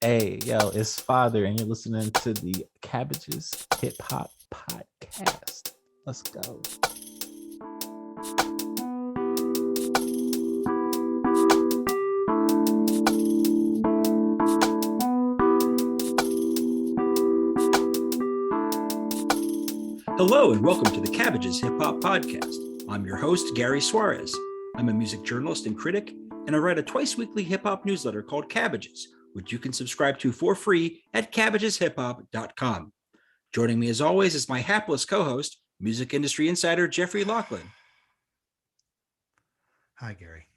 Hey, yo, it's Father, and you're listening to the Cabbages Hip Hop Podcast. Let's go. Hello, and welcome to the Cabbages Hip Hop Podcast. I'm your host, Gary Suarez. I'm a music journalist and critic, and I write a twice-weekly hip-hop newsletter called Cabbages, which you can subscribe to for free at cabbageshiphop.com. Joining me, as always, is my hapless co-host, music industry insider Jeffrey Laughlin. Hi, Gary.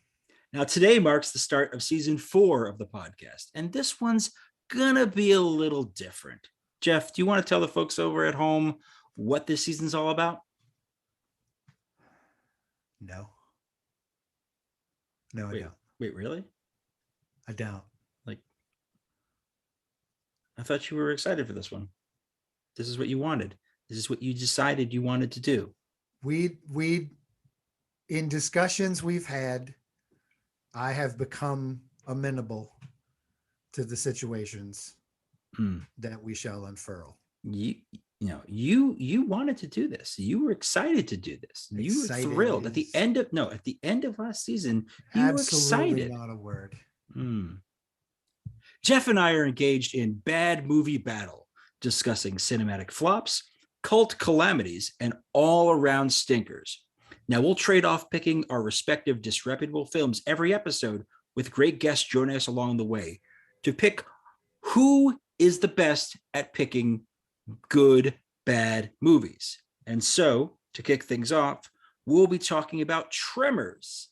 Now, today marks the start of season 4 of the podcast, and this one's gonna be a little different. Jeff, do you want to tell the folks over at home what this season's all about? No, I don't. Wait, really? I don't. I thought you were excited for this one. This is what you wanted. This is what you decided you wanted to do. We in discussions we've had, I have become amenable to the situations that we shall unfurl. You wanted to do this. You were excited to do this. You were thrilled at the end of last season. You were excited. Not a word. Jeff and I are engaged in bad movie battle, discussing cinematic flops, cult calamities, and all-around stinkers. Now, we'll trade off picking our respective disreputable films every episode with great guests joining us along the way to pick who is the best at picking good, bad movies. And so, to kick things off, we'll be talking about Tremors,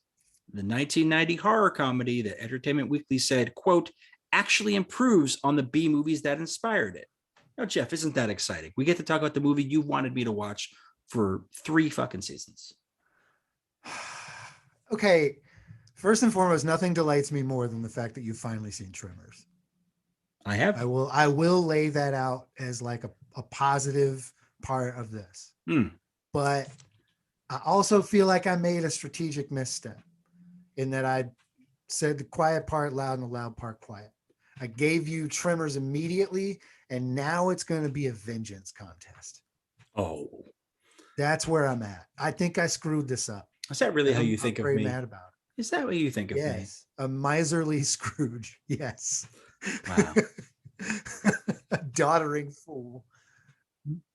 the 1990 horror comedy that Entertainment Weekly said, quote, actually improves on the B movies that inspired it. Now, Jeff, isn't that exciting? We get to talk about the movie you wanted me to watch for 3 fucking seasons. Okay, first and foremost, nothing delights me more than the fact that you've finally seen Tremors. I have. I will lay that out as like a positive part of this. But I also feel like I made a strategic misstep in that I said the quiet part loud and the loud part quiet. I gave you Tremors immediately, and now it's going to be a vengeance contest. Oh. That's where I'm at. I think I screwed this up. Is that really how you think of me? I'm very mad about it. Is that what you think of me? Yes. A miserly Scrooge. Yes. Wow. A doddering fool.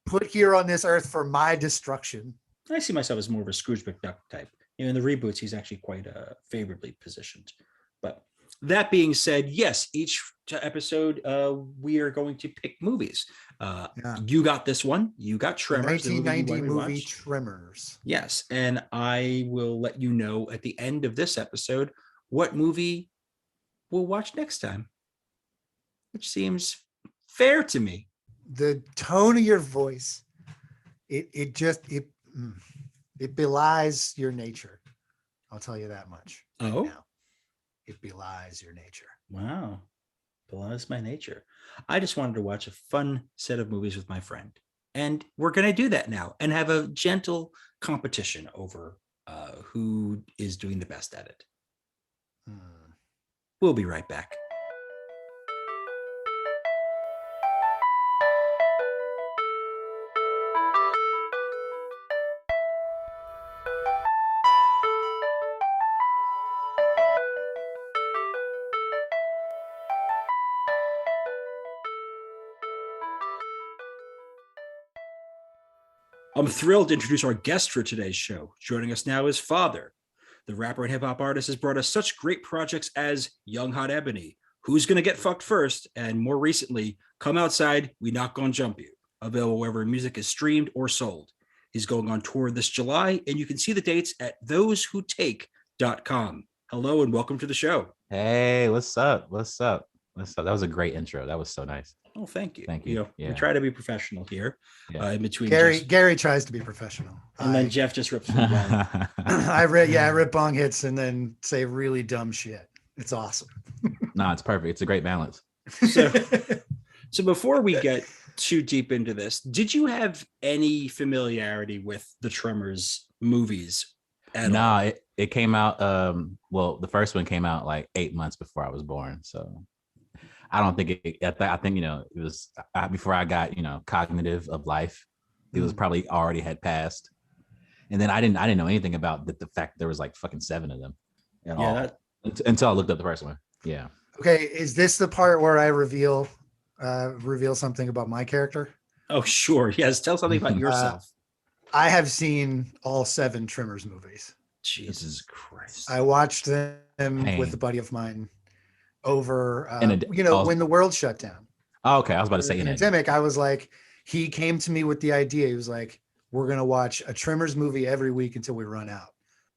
Put here on this earth for my destruction. I see myself as more of a Scrooge McDuck type. In the reboots, he's actually quite favorably positioned. But that being said, yes, each episode we are going to pick movies. You got this one. You got Tremors. The 1990 movie Tremors. Yes, and I will let you know at the end of this episode what movie we'll watch next time, which seems fair to me. The tone of your voice, it belies your nature. I'll tell you that much. Oh, now. It belies your nature. Wow. Belies my nature. I just wanted to watch a fun set of movies with my friend. And we're going to do that now and have a gentle competition over who is doing the best at it. We'll be right back. I'm thrilled to introduce our guest for today's show. Joining us now is Father. The rapper and hip-hop artist has brought us such great projects as Young Hot Ebony, Who's Gonna Get Fucked First, and more recently, Come Outside, We Not Gonna Jump You, available wherever music is streamed or sold. He's going on tour this July, and you can see the dates at thosewhotake.com. Hello and welcome to the show. Hey, what's up? That was a great intro. That was so nice. Oh, thank you. Thank you. We try to be professional here. In between Gary tries to be professional, and then Jeff just rips from bong. I rip bong hits and say really dumb shit. It's awesome. No, it's perfect. It's a great balance. So before we get too deep into this, did you have any familiarity with the Tremors movies at all? It came out. The first one came out like 8 months before I was born, so I don't think I think it was before I got cognitive of life. It was probably already had passed, and then I didn't know anything about the fact there was like fucking 7 of them at all until I looked up the first one. Yeah. Okay, is this the part where I reveal something about my character? Oh, sure. Yes, tell something about yourself. I have seen all 7 Tremors movies. Jesus Christ! I watched them with a buddy of mine over, when the world shut down. Oh, okay, I was about to say pandemic. I was like, he came to me with the idea. He was like, "We're gonna watch a Tremors movie every week until we run out."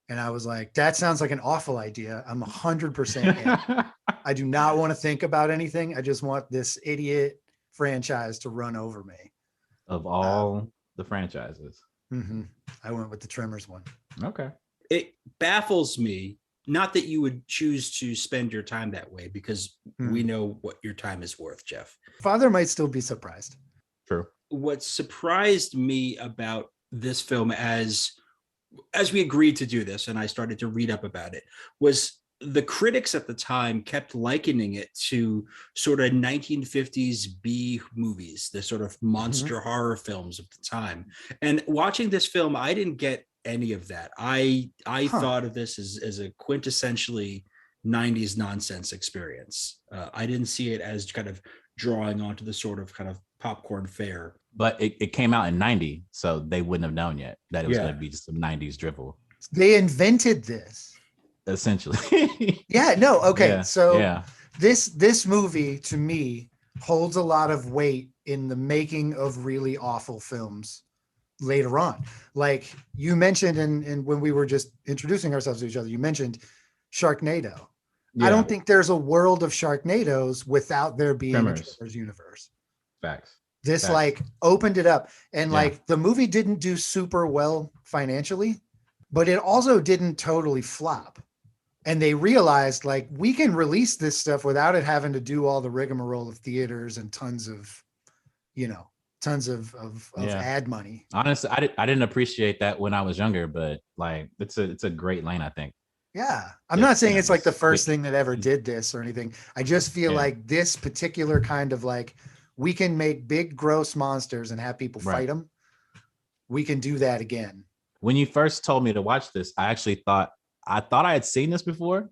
And I was like, "That sounds like an awful idea. I'm 100% in. I do not want to think about anything. I just want this idiot franchise to run over me." Of all the franchises, I went with the Tremors one. Okay. It baffles me, not that you would choose to spend your time that way, because we know what your time is worth, Jeff. Father might still be surprised. True. What surprised me about this film, as we agreed to do this and I started to read up about it, was the critics at the time kept likening it to sort of 1950s B movies, the sort of monster horror films of the time. And watching this film, I didn't get any of that. I thought of this as a quintessentially 90s nonsense experience. I didn't see it as kind of drawing onto the sort of kind of popcorn fare. But it came out in 90, so they wouldn't have known yet that it was going to be just some 90s drivel. They invented this. Essentially. Yeah, no, okay. Yeah, so this movie to me holds a lot of weight in the making of really awful films later on. Like you mentioned, and when we were just introducing ourselves to each other, you mentioned Sharknado. Yeah. I don't think there's a world of Sharknadoes without there being a Tremors universe. Facts. This like opened it up, and like the movie didn't do super well financially, but it also didn't totally flop. And they realized like we can release this stuff without it having to do all the rigmarole of theaters and tons of ad money. Honestly, I didn't appreciate that when I was younger, but like it's a great lane, I think. Yeah. I'm not saying it's like the first thing that ever did this or anything. I just feel like this particular kind of like, we can make big gross monsters and have people fight them. We can do that again. When you first told me to watch this, I thought I had seen this before,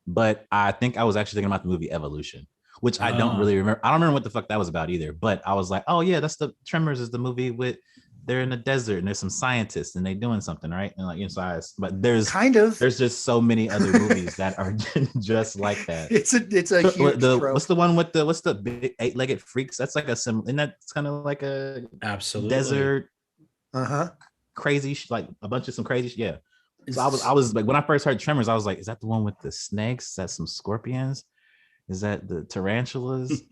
but I think I was actually thinking about the movie Evolution, which I don't really remember. I don't remember what the fuck that was about either, but I was like, oh yeah, that's the Tremors is the movie with they're in the desert and there's some scientists and they doing something, right? And like inside, but there's just so many other movies that are just like that. It's a huge trope. What's the big 8-legged freaks? That's like and that's kind of like a absolutely desert, crazy like a bunch of some crazy yeah. So I was like, when I first heard Tremors, I was like, is that the one with the snakes? Is that some scorpions? Is that the tarantulas?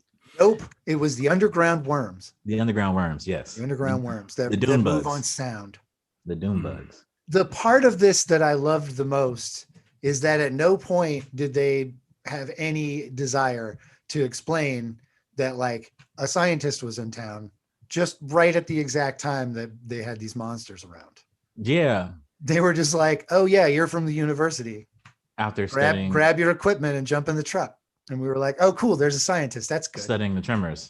Nope. It was the underground worms. The underground worms, yes. The underground worms that Dune move bugs. on sound. The Dune bugs. The part of this that I loved the most is that at no point did they have any desire to explain that like a scientist was in town just right at the exact time that they had these monsters around. Yeah. They were just like, oh yeah, you're from the university. Out there studying. Grab your equipment and jump in the truck. And we were like, oh cool, there's a scientist. That's good. Studying the Tremors.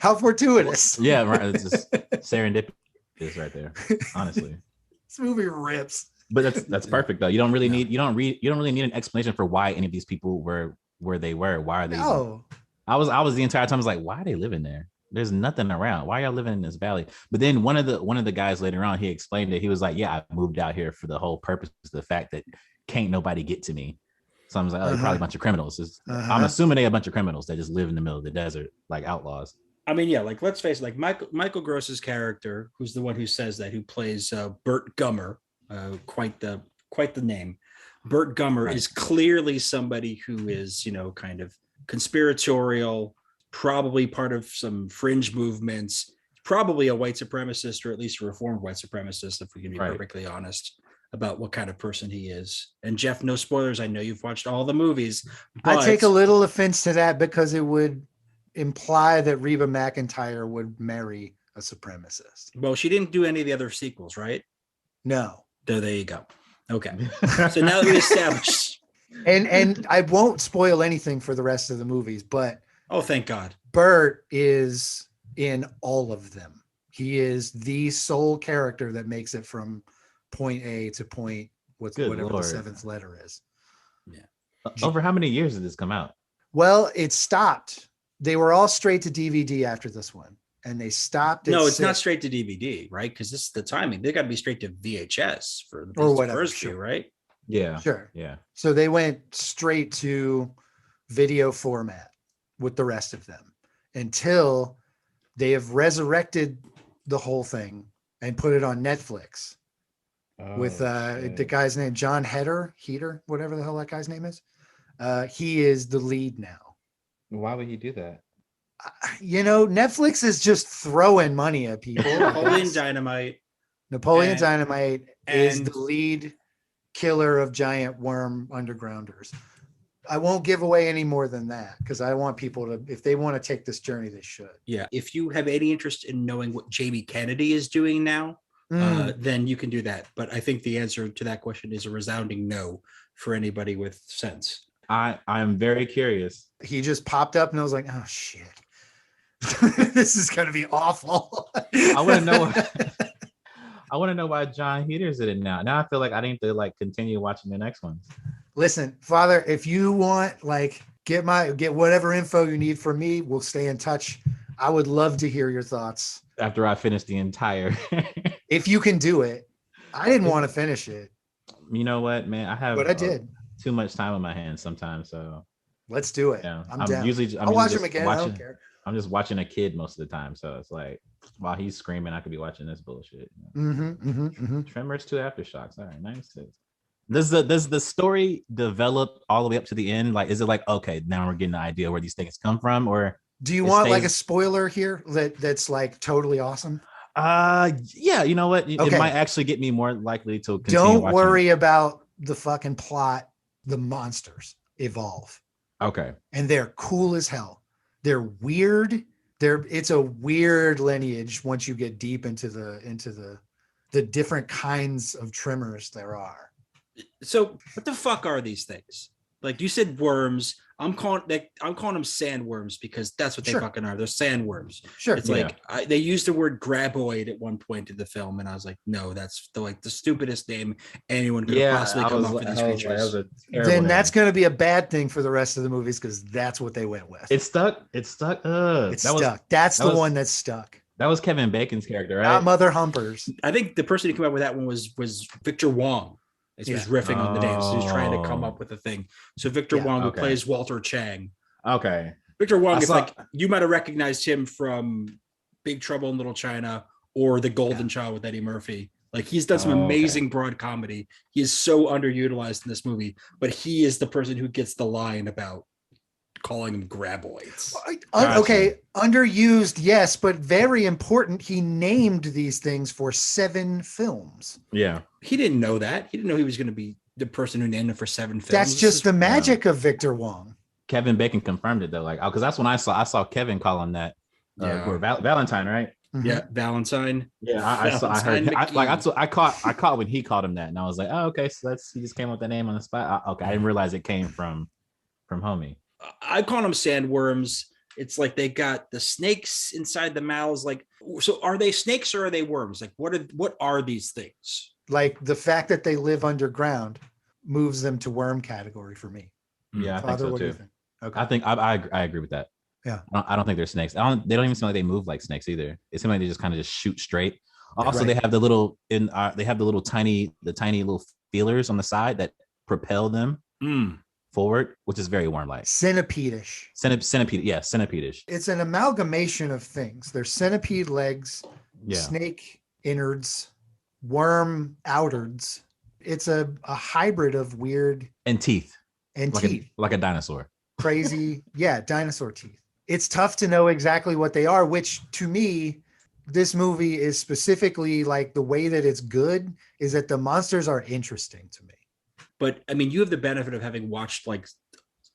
How fortuitous. Yeah, right. It's just serendipity right there. Honestly. This movie rips. But that's perfect though. You don't really need an explanation for why any of these people were where they were. Why are they? No. I was the entire time like, why are they living there? There's nothing around. Why are y'all living in this valley? But then one of the guys later on, he explained it. He was like, yeah, I moved out here for the whole purpose of the fact that can't nobody get to me. So I was like, oh, they're probably a bunch of criminals. I'm assuming they're a bunch of criminals that just live in the middle of the desert, like outlaws. I mean, yeah, like let's face it, like Michael Gross's character, who's the one who says that, who plays Burt Gummer, quite the name. Burt Gummer is clearly somebody who is, kind of conspiratorial, probably part of some fringe movements, probably a white supremacist, or at least a reformed white supremacist, if we can be perfectly honest about what kind of person he is. And Jeff, no spoilers. I know you've watched all the movies. But I take a little offense to that because it would imply that Reba McEntire would marry a supremacist. Well, she didn't do any of the other sequels, right? No. There you go. Okay. So now that we established And I won't spoil anything for the rest of the movies, but oh, thank God, Bert is in all of them. He is the sole character that makes it from point A to point whatever the seventh letter is. Yeah. Over how many years did this come out? Well, it stopped. They were all straight to DVD after this one, and they stopped. No, it's not straight to DVD, right? Because this is the timing. They got to be straight to VHS for the first few, right? Yeah, sure. Yeah. So they went straight to video format with the rest of them until they have resurrected the whole thing and put it on Netflix with the guy's name, John Heater, whatever the hell that guy's name is. He is the lead now. Why would he do that? Netflix is just throwing money at people. Napoleon Dynamite is the lead killer of giant worm undergrounders. I won't give away any more than that because I want people to, if they want to take this journey, they should. Yeah. If you have any interest in knowing what Jamie Kennedy is doing now, then you can do that. But I think the answer to that question is a resounding no for anybody with sense. I'm very curious. He just popped up and I was like, oh shit. This is gonna be awful. I want to know why John Heater's in it now. Now I feel like I need to continue watching the next ones. Listen, Father, if you want, get whatever info you need from me, we'll stay in touch. I would love to hear your thoughts after I finish the entire. If you can do it. I didn't want to finish it. You know what, man? But I did. Too much time on my hands sometimes, so let's do it. Yeah, I'm down. I'll watch him again. I don't care. I'm just watching a kid most of the time, so it's like while he's screaming, I could be watching this bullshit. Tremors 2 Aftershocks. All right, 96. Does the story develop all the way up to the end? Is it okay, now we're getting the idea where these things come from, or do you want a spoiler here that's totally awesome? Yeah, you know what? It might actually get me more likely to continue. Don't worry about the fucking plot. The monsters evolve. Okay. And they're cool as hell. They're weird. It's a weird lineage once you get deep into the different kinds of tremors there are. So what the fuck are these things? You said worms. I'm calling them sandworms because that's what they fucking are. They're sandworms. Sure. It's they used the word graboid at one point in the film, and I was like, no, that's the stupidest name anyone could possibly come up with these creatures. Then that's going to be a bad thing for the rest of the movies because that's what they went with. It's stuck. It's stuck. That's the one that's stuck. That was Kevin Bacon's character, right? Not Mother Humpers. I think the person who came up with that one was Victor Wong. He was riffing on the names. He was trying to come up with a thing. So Victor Wong, who plays Walter Chang. Okay. Victor Wong is you might have recognized him from Big Trouble in Little China or The Golden Child with Eddie Murphy. He's done some amazing broad comedy. He is so underutilized in this movie, but he is the person who gets the line about calling them graboids. Okay, underused, yes, but very important. He named these things for 7 films. Yeah. He didn't know that. He didn't know he was going to be the person who named it for 7 films. That's just the magic of Victor Wong. Kevin Bacon confirmed it though, because that's when I saw Kevin calling that Valentine, right? Mm-hmm. Yeah, Valentine. Yeah, I heard. I caught when he called him that, and I was like, oh, okay, so he just came up with the name on the spot. I didn't realize it came from homie. I call them sandworms. It's they got the snakes inside the mouths. So are they snakes or are they worms? What are these things? The fact that they live underground moves them to worm category for me. Yeah, Father, I think so what too. Do you think? Okay. I think I agree with that. Yeah, I don't think they're snakes. They don't even seem like they move like snakes either. It seems like they just kind of just shoot straight. Also, they have the little tiny little feelers on the side that propel them forward, which is very worm-like. Centipede-ish. Centipede-ish. It's an amalgamation of things. There's centipede legs, snake innards, worm outards. It's a hybrid of weird and teeth. Teeth. Like a dinosaur. Crazy. Yeah, dinosaur teeth. It's tough to know exactly what they are, which to me, this movie is specifically the way that it's good is that the monsters are interesting to me. But I mean, you have the benefit of having watched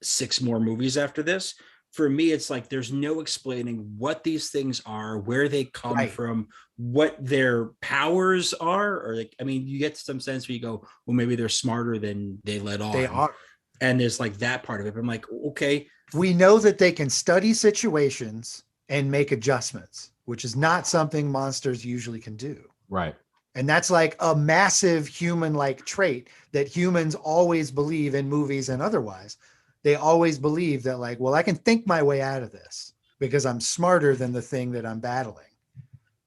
6 more movies after this. For me, it's there's no explaining what these things are, where they come from, what their powers are, or you get some sense where you go, well, maybe they're smarter than they let on. They are. And there's like that part of it. But I'm like, okay. We know that they can study situations and make adjustments, which is not something monsters usually can do. Right. And that's like a massive human-like trait that humans always believe in movies and otherwise. They always believe that like, well, I can think my way out of this because I'm smarter than the thing that I'm battling.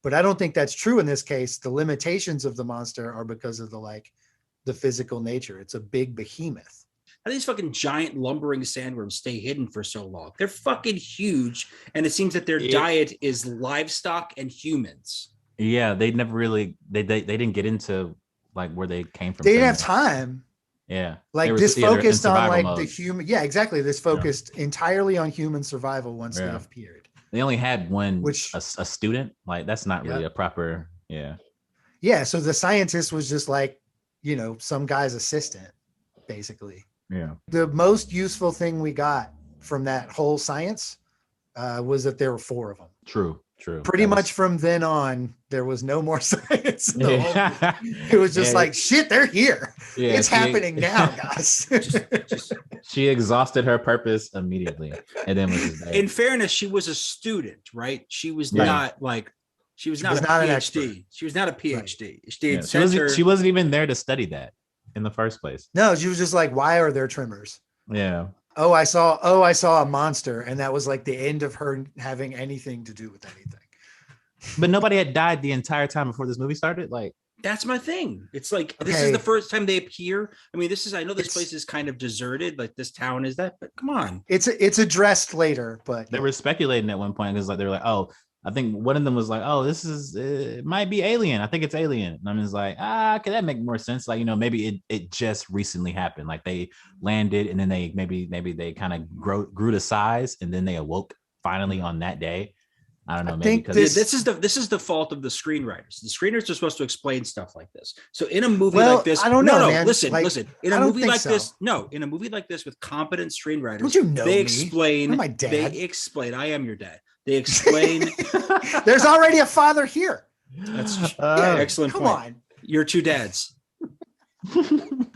But I don't think that's true in this case. The limitations of the monster are because of the physical nature. It's a big behemoth. How do these fucking giant lumbering sandworms stay hidden for so long? They're fucking huge. And it seems that their diet is livestock and humans. Yeah, they never really they didn't get into like where they came from. They didn't have time. Yeah. Like this focused on like mode. The human. Yeah, exactly. This focused entirely on human survival once they appeared. They only had one, a student. Like that's not really a proper. Yeah. Yeah. So the scientist was just like, some guy's assistant, basically. Yeah. The most useful thing we got from that whole science was that there were 4 of them. True. Pretty much from then on, there was no more science. It was just like, shit, they're here. Yeah, it's happening now, guys. She exhausted her purpose immediately. And then was just in fairness, she was a student, right? She was not like, she was not a PhD. She was not a PhD. Right. She wasn't even there to study that in the first place. No, she was just like, why are there tremors? Yeah. Oh, I saw a monster, and that was like the end of her having anything to do with anything. But nobody had died the entire time before this movie started. Like that's my thing. It's like this is the first time they appear. I mean, I know this place is kind of deserted, like this town is that, but come on. It's addressed later, but they were speculating at one point because like they were like, oh, I think one of them was like, oh, it might be alien. I think it's alien. And I'm just like, can that make more sense? Like, maybe it just recently happened. Like they landed and then they maybe they kind of grew to size and then they awoke finally on that day. I don't know. Maybe because this is the fault of the screenwriters. The screenwriters are supposed to explain stuff like this. So in a movie like this, I don't know. Man. Listen. In a movie like this with competent screenwriters, don't you know they me? explain. You're my dad. They explain. I am your dad. They explain. There's already a father here. That's excellent. Come point. on, you're 2 dads.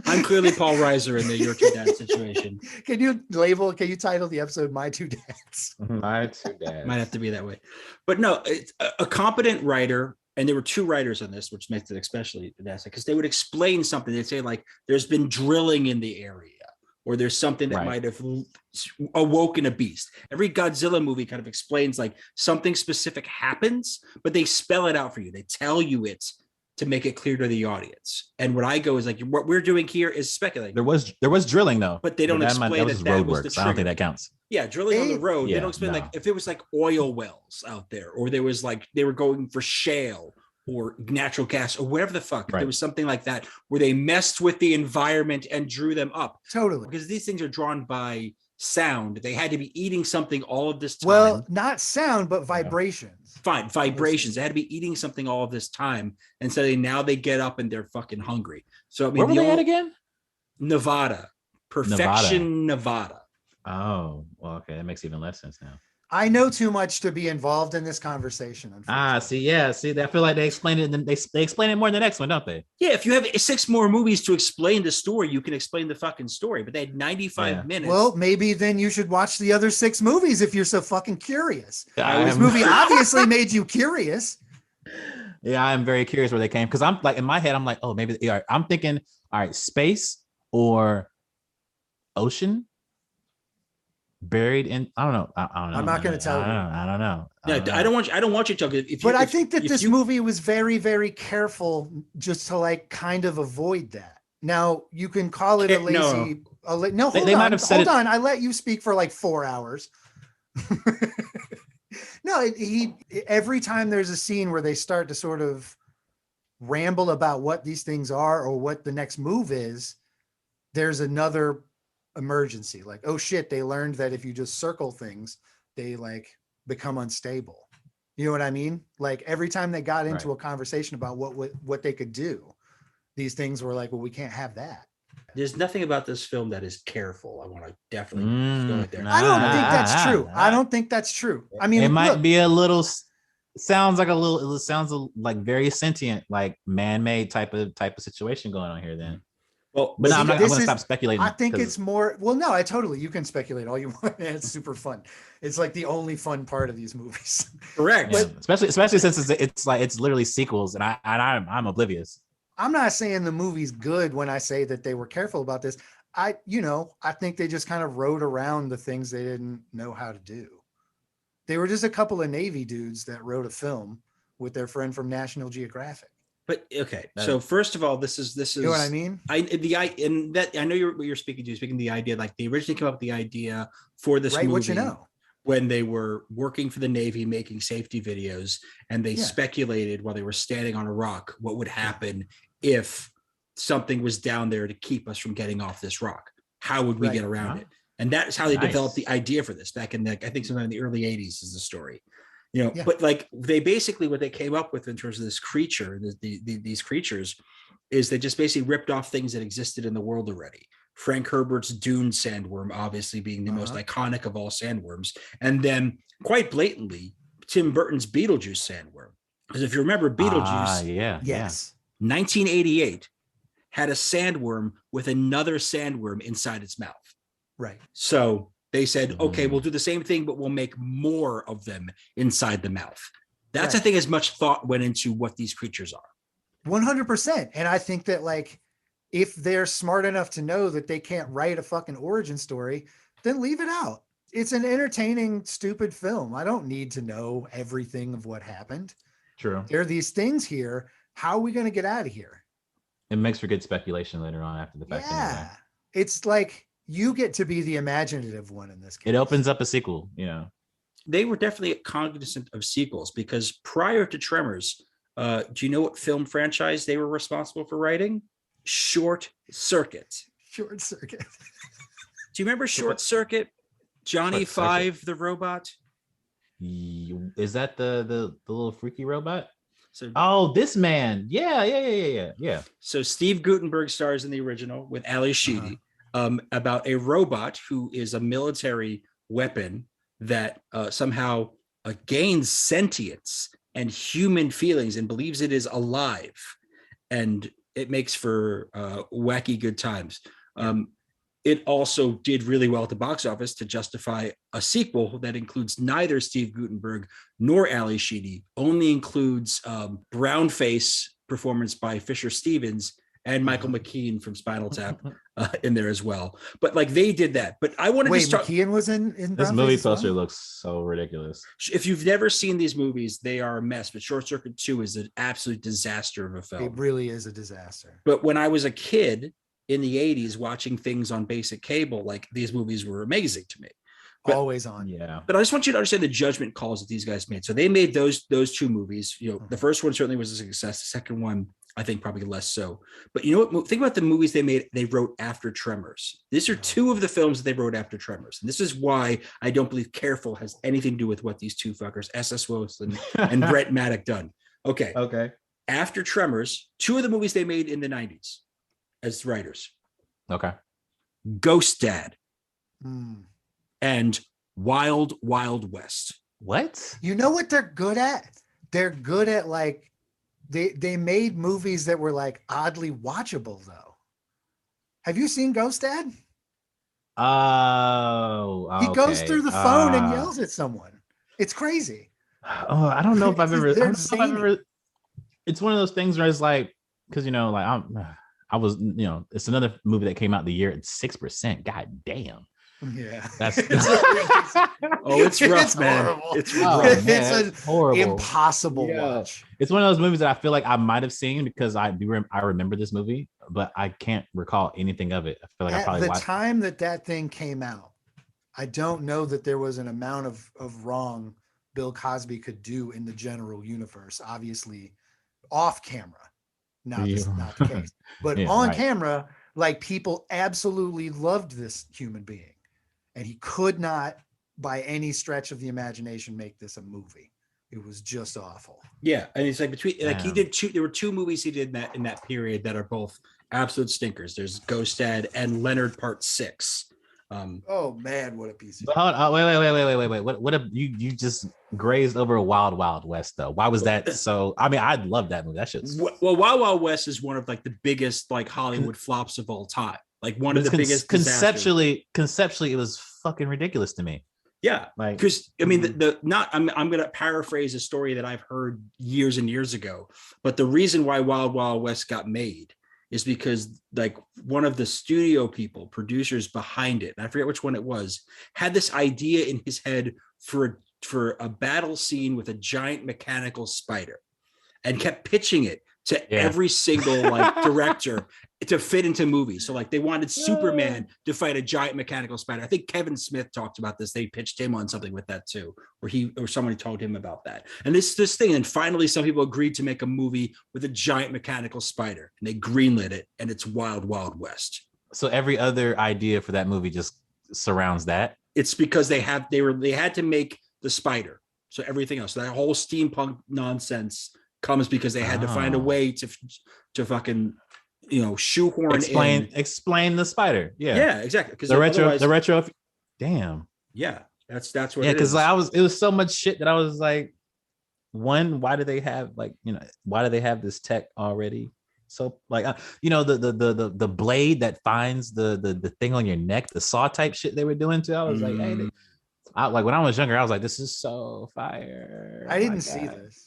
I'm clearly Paul Reiser in the "You're 2 dads" situation. Can you title the episode "My 2 Dads"? My 2 dads might have to be that way, but no, it's a competent writer. And there were 2 writers on this, which makes it especially fantastic because they would explain something. They'd say like, "There's been drilling in the area." Or there's something that might have awoken a beast. Every Godzilla movie kind of explains like something specific happens, but they spell it out for you. They tell you it to make it clear to the audience. And what I go is like, what we're doing here is speculating. There was drilling though, but they don't explain that was the trigger. I don't think that counts. Yeah, drilling on the road. They don't explain like if it was like oil wells out there, or there was like they were going for shale or natural gas or whatever the fuck. There was something like that where they messed with the environment and drew them up. Totally. Because these things are drawn by sound. They had to be eating something all of this time. Well, not sound, but vibrations. Fine, vibrations. They had to be eating something all of this time. And so now they get up and they're fucking hungry. So I mean, where were they at again? Nevada. Perfection, Nevada. Oh, well, okay. That makes even less sense now. I know too much to be involved in this conversation. See, I feel like they explain it. They explain it more in the next one, don't they? Yeah, if you have 6 more movies to explain the story, you can explain the fucking story. But they had 95 minutes. Well, maybe then you should watch the other 6 movies if you're so fucking curious. This movie obviously made you curious. Yeah, I'm very curious where they came because I'm like in my head, I'm like, oh, maybe I'm thinking, all right, space or ocean. Buried in, I don't know. I'm not going to tell you. I don't know. I don't want you to tell you. I think that this movie was very, very careful just to like kind of avoid that. Now you can call it a lazy. No, hold on. I let you speak for like 4 hours. No, every time there's a scene where they start to sort of ramble about what these things are or what the next move is, there's another emergency. Like, oh shit, they learned that if you just circle things, they like become unstable. You know what I mean? Like every time they got into a conversation about what they could do, these things were like, well, we can't have that. There's nothing about this film that is careful. I want to definitely go right there. I don't think that's true. I don't think that's true. I mean, it might be a little. Sounds like very sentient, like man-made type of situation going on here. Then Well, but no, I'm going to stop speculating. I think it's more. Well, no, you can speculate all you want. It's super fun. It's like the only fun part of these movies. Correct. Yeah. Especially since it's literally sequels, and I'm oblivious. I'm not saying the movie's good when I say that they were careful about this. I think they just kind of rode around the things they didn't know how to do. They were just a couple of Navy dudes that wrote a film with their friend from National Geographic. But okay, so first of all, this is you know what I mean. I know what you're speaking to. Speaking the idea, like they originally came up with the idea for this movie. What you know. When they were working for the Navy making safety videos, and they speculated while they were standing on a rock what would happen if something was down there to keep us from getting off this rock. How would we get around it? And that's how they developed the idea for this back in I think sometime in the early 80s is the story. But like they basically what they came up with in terms of this creature, these creatures, is they just basically ripped off things that existed in the world already. Frank Herbert's Dune sandworm, obviously being the most iconic of all sandworms. And then quite blatantly, Tim Burton's Beetlejuice sandworm. Because if you remember Beetlejuice, 1988 had a sandworm with another sandworm inside its mouth. Right. So they said, okay, we'll do the same thing, but we'll make more of them inside the mouth. That's, I think, as much thought went into what these creatures are. 100%. And I think that, like, if they're smart enough to know that they can't write a fucking origin story, then leave it out. It's an entertaining, stupid film. I don't need to know everything of what happened. True. There are these things here. How are we going to get out of here? It makes for good speculation later on after the fact. Yeah. Anyway. It's like you get to be the imaginative one in this case. It opens up a sequel, They were definitely cognizant of sequels because prior to Tremors, do you know what film franchise they were responsible for writing? Short Circuit. Short Circuit. Do you remember Short Circuit? Johnny Five, the robot? Is that the little freaky robot? So, this man. Yeah. So Steve Guttenberg stars in the original with Ali Sheedy about a robot who is a military weapon that somehow gains sentience and human feelings and believes it is alive. And it makes for wacky good times. It also did really well at the box office to justify a sequel that includes neither Steve Guttenberg nor Ali Sheedy, only includes brown face performance by Fisher Stevens and Michael McKean from Spinal Tap in there as well. But like they did that. But I wanted to start. McKean was in this movie poster looks so ridiculous. If you've never seen these movies, they are a mess. But Short Circuit 2 is an absolute disaster of a film. It really is a disaster. But when I was a kid in the 80s watching things on basic cable, like these movies were amazing to me. Always on. Yeah. But I just want you to understand the judgment calls that these guys made. So they made those two movies. The first one certainly was a success. The second one, I think, probably less so. But you know what? Think about the movies they wrote after Tremors. These are two of the films that they wrote after Tremors. And this is why I don't believe Careful has anything to do with what these two fuckers, S.S. Wilson and Brett Maddock, done. Okay. After Tremors, two of the movies they made in the 90s as writers. Okay. Ghost Dad and Wild Wild West. What? You know what they're good at? They're good at like they made movies that were like oddly watchable though. Have you seen Ghost Dad? Oh, okay. He goes through the phone and yells at someone. It's crazy. Oh, I don't know if I've ever. It's one of those things where it's like, because I was, it's another movie that came out the year at 6%. God damn. Yeah. That's it's rough, it's man. horrible. It's rough. It's horrible. Impossible watch. It's one of those movies that I feel like I might have seen because I remember this movie, but I can't recall anything of it. I feel like I probably watched. At the time that thing came out, I don't know that there was an amount of wrong Bill Cosby could do in the general universe. Obviously, off camera. Not the case. But on camera, like people absolutely loved this human being. And he could not, by any stretch of the imagination, make this a movie. It was just awful. Yeah. And it's like he did there were two movies he did in that period that are both absolute stinkers. There's Ghost Dad and Leonard Part 6. Oh man, what a piece! But hold on, wait. What if you just grazed over Wild Wild West though? Why was that so? I mean, I love that movie. That shit's well, Wild Wild West is one of like the biggest like Hollywood flops of all time. Like one of the biggest conceptually, it was fucking ridiculous to me. Yeah, like because I mean, I'm going to paraphrase a story that I've heard years and years ago, but the reason why Wild Wild West got made is because like one of the studio people, producers behind it, and I forget which one it was, had this idea in his head for a battle scene with a giant mechanical spider, and kept pitching it to every single like director to fit into movies. So like they wanted Superman to fight a giant mechanical spider. I think Kevin Smith talked about this. They pitched him on something with that too, or somebody told him about that. And this thing, and finally some people agreed to make a movie with a giant mechanical spider, and they greenlit it, and it's Wild Wild West. So every other idea for that movie just surrounds that. It's because they had to make the spider. So everything else, so that whole steampunk nonsense comes because they had to find a way to fucking, you know, shoehorn explain the spider. Yeah, exactly. Because the retro. Damn. Yeah, that's what. Yeah, because it was so much shit that I was like, one, why do they have this tech already? So like, the blade that finds the thing on your neck, the saw type shit they were doing too. I was like, hey, like when I was younger, I was like, this is so fire. I didn't see this.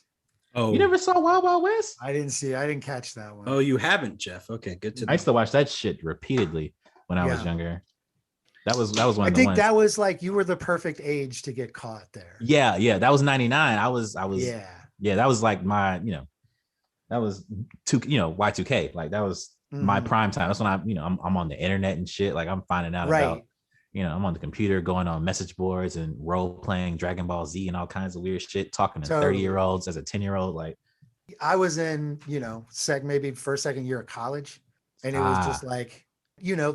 Oh, you never saw Wild Wild West? I didn't see it. I didn't catch that one. Oh, you haven't, Jeff? Okay, good to know. I used to watch that shit repeatedly when I was younger. That was one of the ones. I think that was like you were the perfect age to get caught there. Yeah. That was 99. I was that was like my, that was Y2K. Like that was my prime time. That's when I'm on the internet and shit. Like I'm finding out about, I'm on the computer going on message boards and role playing Dragon Ball Z and all kinds of weird shit, talking to 30-year-olds as a 10-year-old. Like I was in, maybe first, second year of college. And it was just like,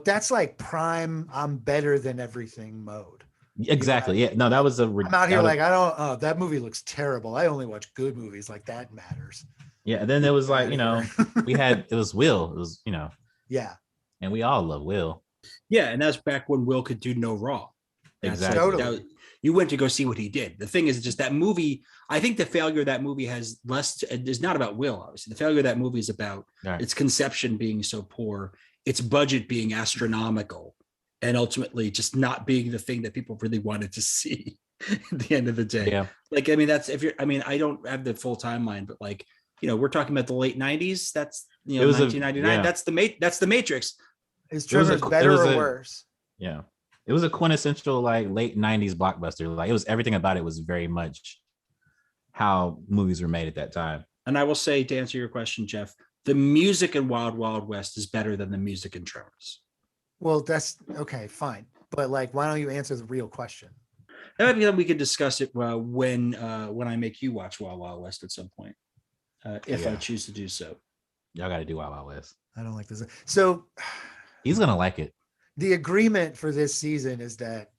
that's like prime, I'm better than everything mode. Exactly. Yeah. No, that was I'm out here like, that movie looks terrible. I only watch good movies. Like that matters. Yeah. And then there was like, it was Will. It was, Yeah. And we all love Will. Yeah, and that's back when Will could do no wrong. Exactly. Totally. You went to go see what he did. The thing is just that movie, I think the failure of that movie is not about Will, obviously. The failure of that movie is about its conception being so poor, its budget being astronomical, and ultimately just not being the thing that people really wanted to see at the end of the day. Yeah. Like, I mean, I don't have the full timeline, but like, we're talking about the late 90s. That's, 1999. That's the Matrix. Is Tremors better or worse? Yeah. It was a quintessential like late 90s blockbuster. Like it was, everything about it was very much how movies were made at that time. And I will say, to answer your question, Jeff, the music in Wild Wild West is better than the music in Tremors. Well, that's okay, fine. But like, why don't you answer the real question? We could discuss it when I make you watch Wild Wild West at some point, if I choose to do so. Y'all got to do Wild Wild West. I don't like this. So he's gonna like it. The agreement for this season is that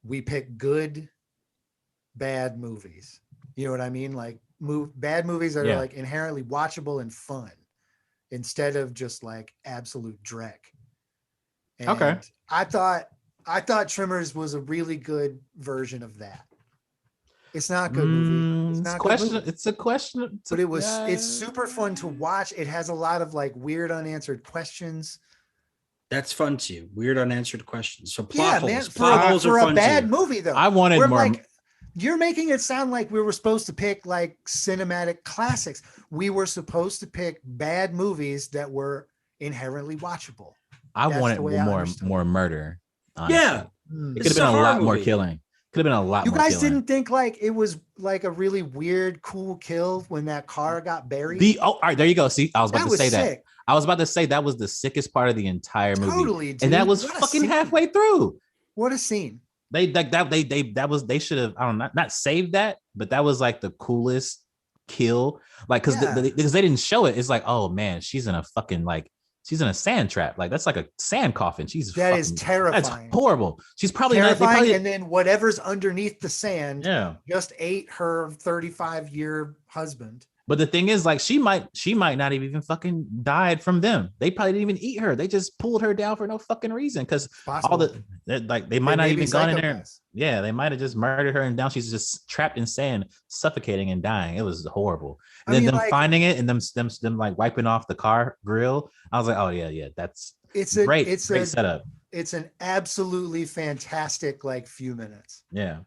we pick good, bad movies. You know what I mean? Like bad movies that are like inherently watchable and fun, instead of just like absolute dreck. And okay. I thought Tremors was a really good version of that. It's not a good movie. It's a question. But it's super fun to watch. It has a lot of like weird unanswered questions. That's fun to you. Weird unanswered questions. So plot holes. Man, plot holes for are fun a bad to you. movie though. I wanted more. Like, you're making it sound like we were supposed to pick like cinematic classics. We were supposed to pick bad movies that were inherently watchable. I wanted more murder. Honestly. Yeah. It could have been a lot more killing. Could have been a lot more. You guys didn't think like it was like a really weird, cool kill when that car got buried? All right, there you go. See, I was about to say sick. that. I was about to say that was the sickest part of the entire movie. Totally, dude. And that was fucking halfway through. What a scene. They should have, I don't know, not saved that, but that was like the coolest kill. Like, because they didn't show it. It's like, oh man, she's in a sand trap. Like that's like a sand coffin. That is terrifying. That's horrible. She's probably terrifying. And then whatever's underneath the sand just ate her 35-year husband. But the thing is, like, she might not have even fucking died from them. They probably didn't even eat her. They just pulled her down for no fucking reason. Because all they might not even gone in there. Yeah, they might have just murdered her, and now she's just trapped in sand, suffocating and dying. It was horrible. And then them finding it and them like wiping off the car grill. I was like, oh yeah, that's great setup. It's an absolutely fantastic like few minutes. Yeah.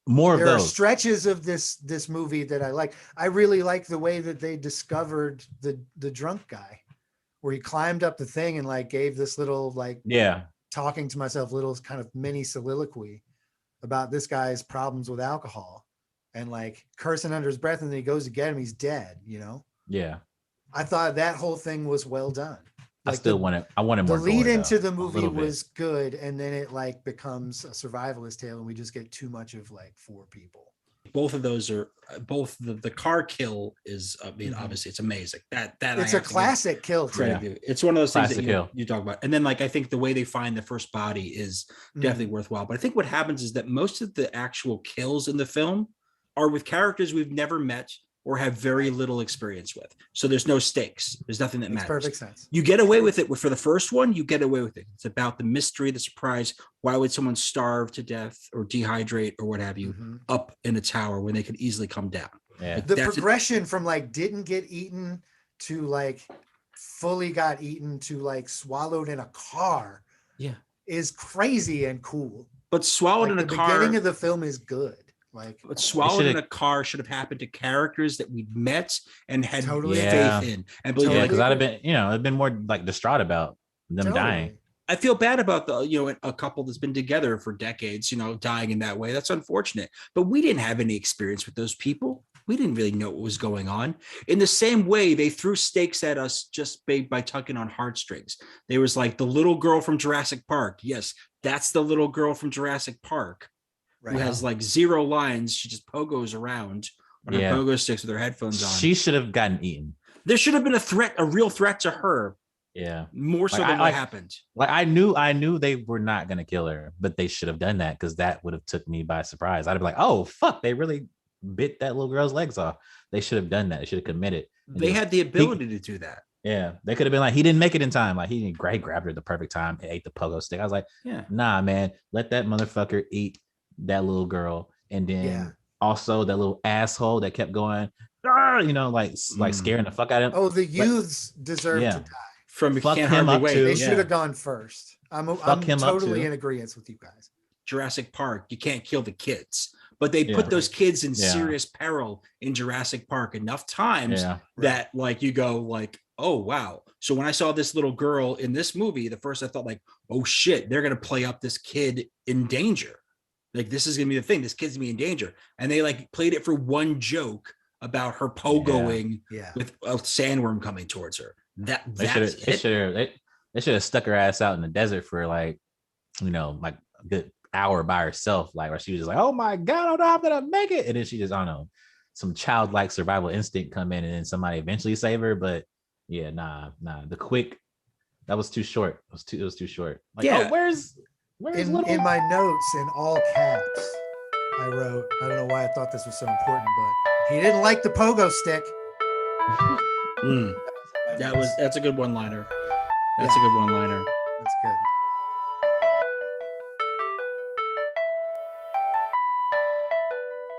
More there of those. Are stretches of this movie that I like. I really like the way that they discovered the drunk guy, where he climbed up the thing and like gave this little like talking to myself little kind of mini soliloquy about this guy's problems with alcohol and like cursing under his breath, and then he goes to get him, he's dead, you know? Yeah. I thought that whole thing was well done. Like I wanted more. The lead into the movie was good, and then it like becomes a survivalist tale, and we just get too much of like 4 people. Both of those are the car kill is. I mean, obviously, it's amazing. That it's a classic kill. Yeah. It's one of those things that you talk about, and then like I think the way they find the first body is definitely worthwhile. But I think what happens is that most of the actual kills in the film are with characters we've never met or have very little experience with. So there's no stakes. There's nothing that matters. Perfect sense. You get away with it. For the first one, you get away with it. It's about the mystery, the surprise. Why would someone starve to death or dehydrate or what have you up in a tower when they could easily come down? Yeah. The progression from like didn't get eaten to like fully got eaten to like swallowed in a car is crazy and cool. But swallowed in a car. The beginning of the film is good. Like, but swallowed in a car should have happened to characters that we'd met and had faith in. And believe because I'd have been, I'd been more like distraught about them dying. I feel bad about a couple that's been together for decades, dying in that way. That's unfortunate. But we didn't have any experience with those people. We didn't really know what was going on. In the same way, they threw stakes at us just by tugging on heartstrings. There was like the little girl from Jurassic Park. Yes, that's the little girl from Jurassic Park. Who has like 0 lines. She just pogos around on her pogo sticks with her headphones on. She should have gotten eaten. There should have been a real threat to her. Yeah. More so than what happened. Like I knew they were not going to kill her, but they should have done that because that would have took me by surprise. I'd be like, oh, fuck, they really bit that little girl's legs off. They should have done that. They should have committed. They had the ability to do that. Yeah, they could have been like, he didn't make it in time. Like he grabbed her at the perfect time and ate the pogo stick. I was like, nah, man, let that motherfucker eat that little girl. And then also that little asshole that kept going, like scaring the fuck out of him. Oh, the youths deserve to die. From fuck him up too. They should have gone first. I'm totally in agreement with you guys. Jurassic Park, you can't kill the kids, but they put those kids in serious peril in Jurassic Park enough times that like you go like, oh wow. So when I saw this little girl in this movie, the first I thought like, oh shit, they're gonna play up this kid in danger. Like this is gonna be the thing. This kid's gonna be in danger, and they like played it for one joke about her pogoing with a sandworm coming towards her. They should have stuck her ass out in the desert for like, like a good hour by herself, like where she was just like, oh my god, I don't know how I'm gonna make it, and then she just, I don't know, some childlike survival instinct come in, and then somebody eventually save her. But the quick, that was too short. It was too short. Like, where's in my notes in all caps, I wrote, I don't know why I thought this was so important, but he didn't like the pogo stick. That's a good one-liner. That's a good one-liner. That's good.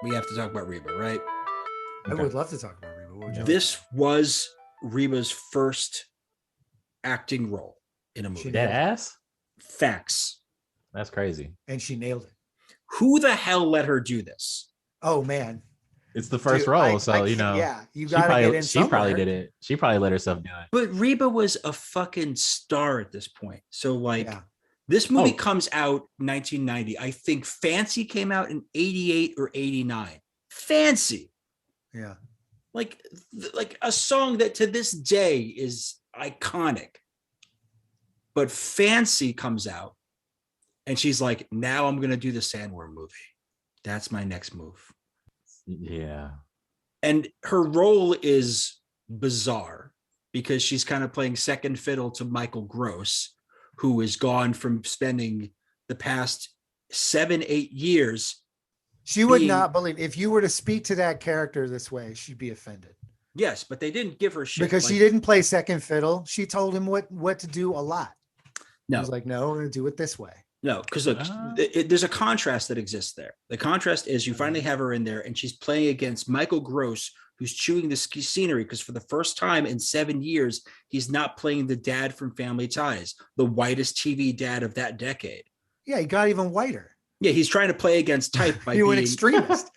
We have to talk about Reba, right? Okay. I would love to talk about Reba. This was Reba's first acting role in a movie. That ass? Facts. That's crazy. And she nailed it. Who the hell let her do this? Oh man. It's the first role, you gotta get in somewhere. She probably did it. She probably let herself do it. But Reba was a fucking star at this point. So this movie comes out 1990. I think Fancy came out in 88 or 89. Fancy. Yeah. Like a song that to this day is iconic. But Fancy comes out and she's like, now I'm going to do the Sandworm movie. That's my next move. Yeah. And her role is bizarre because she's kind of playing second fiddle to Michael Gross, who is gone from spending the past 7-8 years. She would not believe if you were to speak to that character this way, she'd be offended. Yes, but they didn't give her shit. Because she didn't play second fiddle. She told him what to do a lot. No. He was like, no, we're going to do it this way. No, because look, there's a contrast that exists there. The contrast is you finally have her in there and she's playing against Michael Gross, who's chewing the scenery because for the first time in 7 years, he's not playing the dad from Family Ties, the whitest TV dad of that decade. Yeah, he got even whiter. Yeah, he's trying to play against type by being an extremist.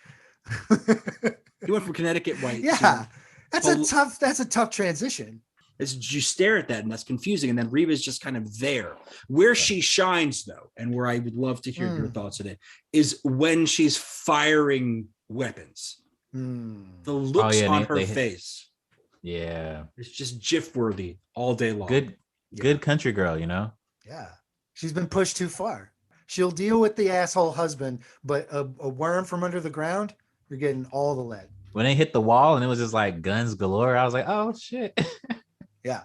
He went from Connecticut white. Yeah, that's a tough transition. You stare at that and that's confusing. And then Reva's just kind of there. Where she shines, though, and where I would love to hear your thoughts on it, is when she's firing weapons. The looks on her face. Yeah. It's just GIF worthy all day long. Good country girl, you know? Yeah. She's been pushed too far. She'll deal with the asshole husband, but a worm from under the ground, you're getting all the lead. When they hit the wall and it was just like guns galore, I was like, oh shit. Yeah.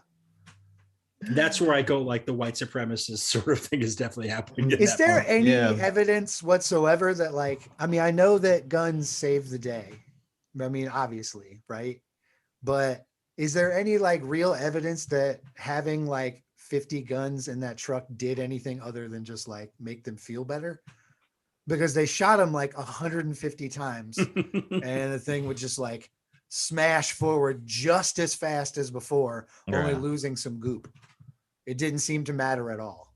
That's where I go, like the white supremacist sort of thing is definitely happening. Is there any evidence whatsoever that, like, I mean, I know that guns save the day. I mean, obviously, right? But is there any like real evidence that having like 50 guns in that truck did anything other than just like make them feel better? Because they shot him like 150 times and the thing would just like smash forward just as fast as before, only losing some goop. It didn't seem to matter at all.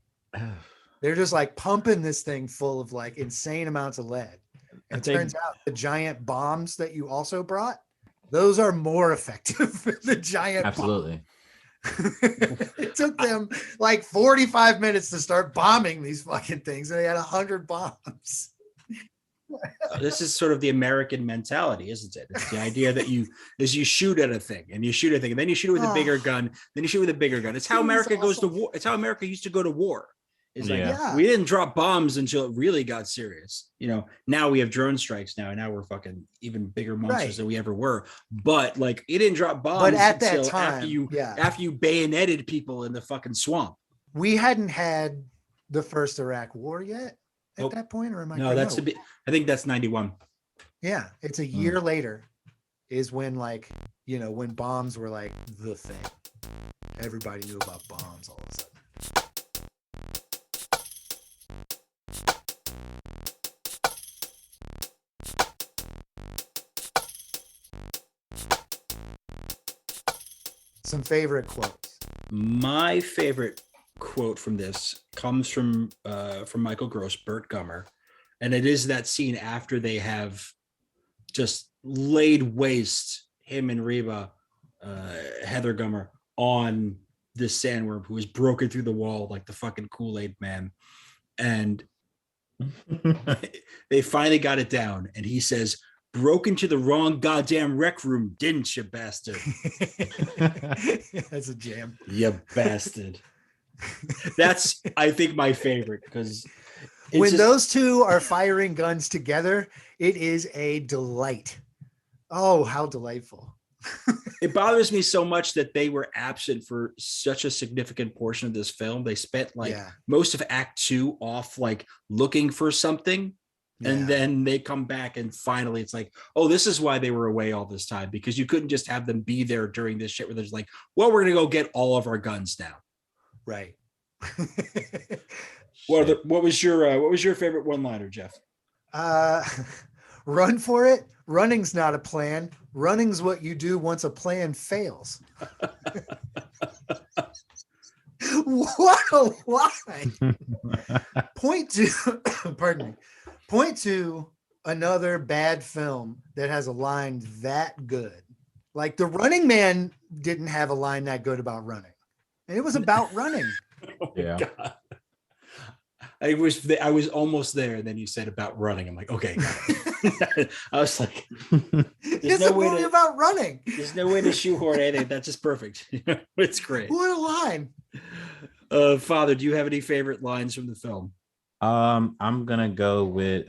They're just like pumping this thing full of like insane amounts of lead. And it turns out the giant bombs that you also brought, those are more effective than the giant Absolutely. It took them like 45 minutes to start bombing these fucking things, and they had 100 bombs. This is sort of the American mentality, isn't it? It's the idea that you shoot at a thing and you shoot a thing and then you shoot it with a bigger gun, then you shoot with a bigger gun. It's how America goes to war. It's how America used to go to war. It's like, we didn't drop bombs until it really got serious. You know, now we have drone strikes now, and now we're fucking even bigger monsters than we ever were. But like, it didn't drop bombs but at that time, after you bayoneted people in the fucking swamp. We hadn't had the first Iraq war yet at that point, or am I? No, I think that's 91. Yeah, it's a year later is when, like, you know, when bombs were like the thing. Everybody knew about bombs all of a sudden. Some favorite quotes. My favorite quote from this comes from Michael Gross, Burt Gummer, and it is that scene after they have just laid waste, him and Reba, Heather Gummer, on this sandworm who has broken through the wall like the fucking Kool-Aid man, and they finally got it down, and he says, "Broke into the wrong goddamn rec room, didn't you, bastard?" That's a jam. You bastard. That's, I think, my favorite, because when those two are firing guns together, it is a delight. Oh, how delightful. It bothers me so much that they were absent for such a significant portion of this film. They spent most of Act 2 off like looking for something. And then they come back and finally it's like, oh, this is why they were away all this time, because you couldn't just have them be there during this shit where there's like, well, we're going to go get all of our guns now. Right. What was your favorite one-liner, Jeff? Run for it. Running's not a plan. Running's what you do once a plan fails. What a line. Point to another bad film that has a line that good. Like The Running Man didn't have a line that good about running. And it was about running. God. I was almost there, and then you said about running. I'm like, okay. I was like, it's a movie about running. There's no way to shoehorn anything. That's just perfect. It's great. What a line. Father, do you have any favorite lines from the film? I'm gonna go with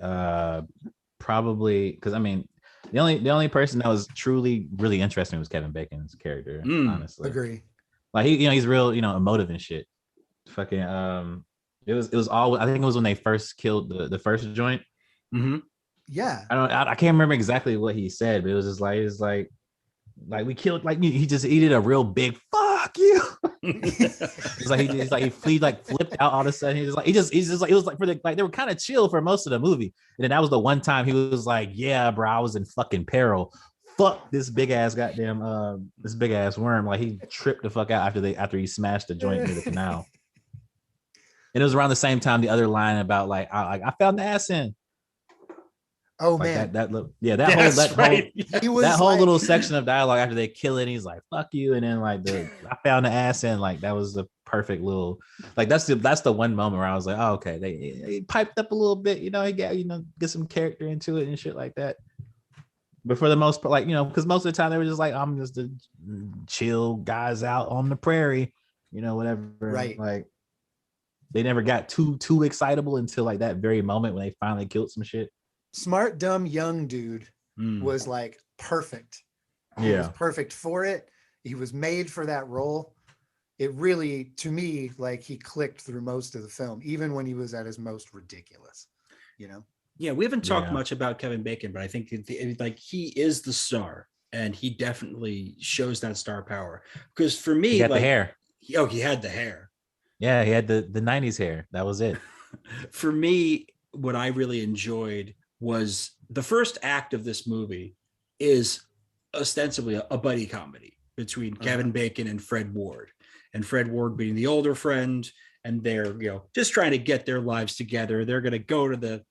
probably, because I mean the only person that was truly really interesting was Kevin Bacon's character. Honestly, agree. Like he's real, emotive and shit. Fucking it was all, I think it was when they first killed the first joint. Mm-hmm. Yeah, I can't remember exactly what he said, but it was just like, Like we killed, like he did a real big fuck you. It's like he flipped out all of a sudden. He's just like it was like they were kind of chill for most of the movie, and then that was the one time he was like, "Yeah, bro, I was in fucking peril. Fuck this big ass goddamn this big ass worm." Like he tripped the fuck out after he smashed the joint near the canal. And it was around the same time the other line about I found the ass in. Oh like man, that whole little section of dialogue after they kill it, he's like "fuck you," and then I found the ass in, like that was the perfect little, like that's the one moment where I was like, oh okay, they piped up a little bit, he got get some character into it and shit like that. But for the most part, because most of the time they were just like, I'm just the chill guys out on the prairie, whatever, right? Like they never got too excitable until like that very moment when they finally killed some shit. Smart, dumb, young dude was like perfect. He was perfect for it. He was made for that role. It really, to me, like he clicked through most of the film, even when he was at his most ridiculous, Yeah, we haven't talked much about Kevin Bacon, but I think like he is the star, and he definitely shows that star power. Because for me, he got the hair. He had the hair. Yeah, he had the 90s hair. That was it. For me, what I really enjoyed was the first act of this movie is ostensibly a buddy comedy between Kevin Bacon and Fred Ward, and Fred Ward being the older friend, and they're just trying to get their lives together. They're going to go to the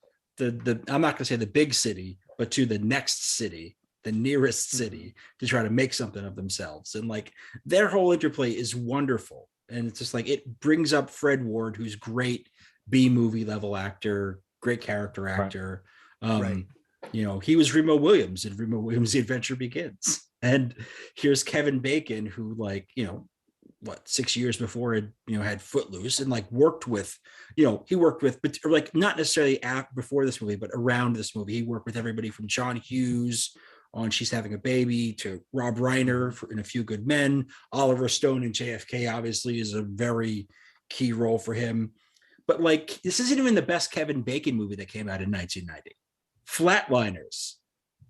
I'm not going to say the big city, but to the next city, the nearest city, to try to make something of themselves. And like their whole interplay is wonderful, and it's just like it brings up Fred Ward, who's great B-movie level actor, great character actor. Right. He was Remo Williams in Remo Williams' The Adventure Begins. And here's Kevin Bacon, who 6 years before had Footloose, and worked with, but not necessarily before this movie, but around this movie, he worked with everybody from John Hughes on She's Having a Baby to Rob Reiner in A Few Good Men. Oliver Stone in JFK obviously is a very key role for him. But this isn't even the best Kevin Bacon movie that came out in 1990. Flatliners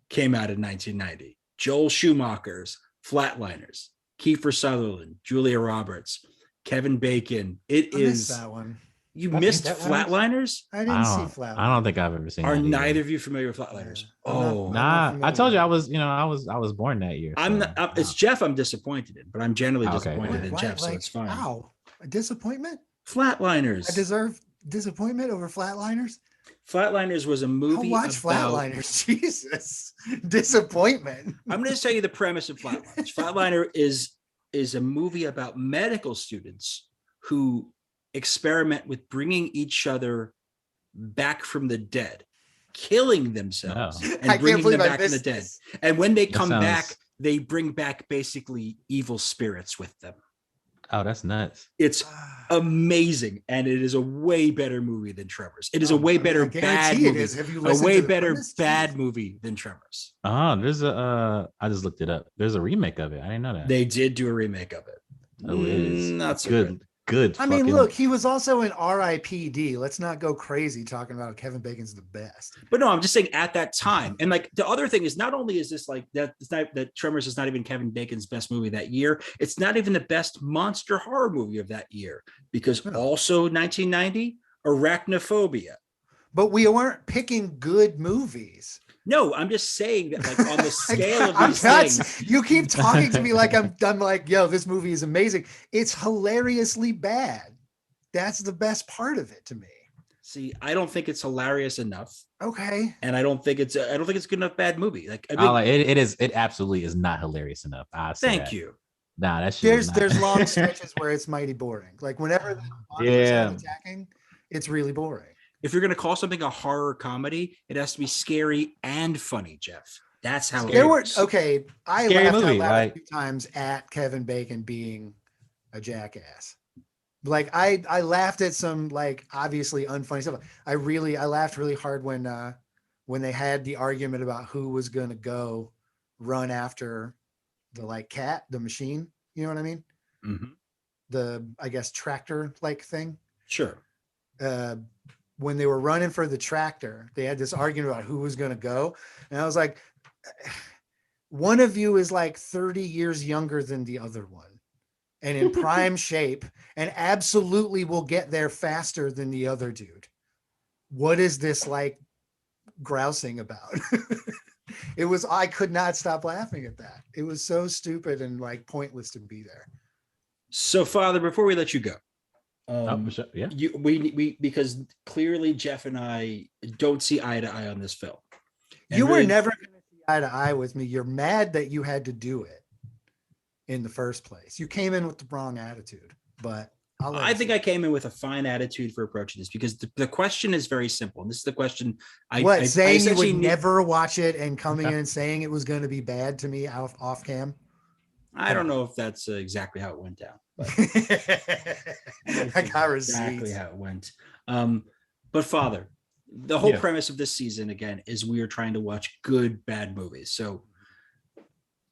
came out in 1990. Joel Schumacher's Flatliners. Kiefer Sutherland, Julia Roberts, Kevin Bacon. I missed that one. You missed Flatliners? I didn't see Flatliners. I don't think I've ever seen. Are neither of you familiar with Flatliners? I'm not I told you I was born that year. I'm not. It's Jeff. I'm disappointed in, but I'm generally disappointed in Jeff, so it's fine. Wow, a disappointment. Flatliners. I deserve disappointment over Flatliners. Flatliners was a movie. I'll watch Flatliners. Jesus, disappointment. I'm going to tell you the premise of Flatliners. Flatliner is a movie about medical students who experiment with bringing each other back from the dead, killing themselves, and bringing them back from the dead. And when they come back, they bring back basically evil spirits with them. Oh, that's nuts. It's amazing. And it is a way better movie than Tremors. It is a way better bad movie. A way better bad movie than Tremors. Oh, there's I just looked it up. There's a remake of it. I didn't know that. They did do a remake of it. Oh, it is not so good. Good. I mean, look, he was also in R.I.P.D. Let's not go crazy talking about Kevin Bacon's the best. But no, I'm just saying at that time. And the other thing is, not only is this that Tremors is not even Kevin Bacon's best movie that year, it's not even the best monster horror movie of that year, because also 1990, Arachnophobia. But we weren't picking good movies. No, I'm just saying that on the scale of these things. You keep talking to me like I'm like, yo, this movie is amazing. It's hilariously bad. That's the best part of it to me. See, I don't think it's hilarious enough. Okay. And I don't think it's a good enough bad movie. It absolutely is not hilarious enough. Thank you. Nah, that's there's long stretches where it's mighty boring. Like whenever the monsters are attacking, it's really boring. If you're going to call something a horror comedy, it has to be scary and funny, Jeff. That's how I laughed out loud a few times at Kevin Bacon being a jackass. Like I laughed at some obviously unfunny stuff. I laughed really hard when they had the argument about who was going to go run after the cat, the machine. You know what I mean? Mm-hmm. The, I guess, tractor thing. Sure. When they were running for the tractor, they had this argument about who was going to go. And I was like, one of you is like 30 years younger than the other one and in prime shape and absolutely will get there faster than the other dude. What is this like grousing about? I could not stop laughing at that. It was so stupid and like pointless to be there. So, Father, before we let you go, yeah, we because clearly Jeff and I don't see eye to eye on this film. And you were never going to see eye to eye with me. You're mad that you had to do it in the first place. You came in with the wrong attitude, but I think I came in with a fine attitude for approaching this because the question is very simple. And this is the question. Saying you would never watch it and coming in and saying it was going to be bad to me off cam? I don't know if that's exactly how it went down. But I got receipts. Exactly how it went. But Father, the whole premise of this season, again, is we are trying to watch good, bad movies. So,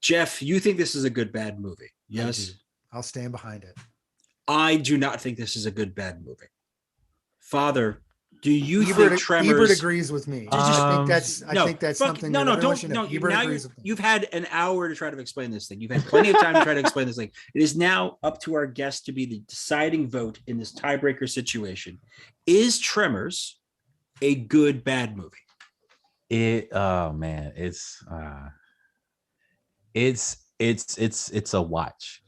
Jeff, you think this is a good, bad movie? Yes. I'll stand behind it. I do not think this is a good, bad movie. Father, do you think Tremors? Ebert agrees with me. I think that's something. No, don't. Ebert agrees with me. You've had an hour to try to explain this thing. You've had plenty of time to try to explain this thing. It is now up to our guests to be the deciding vote in this tiebreaker situation. Is Tremors a good, bad movie? It's a watch,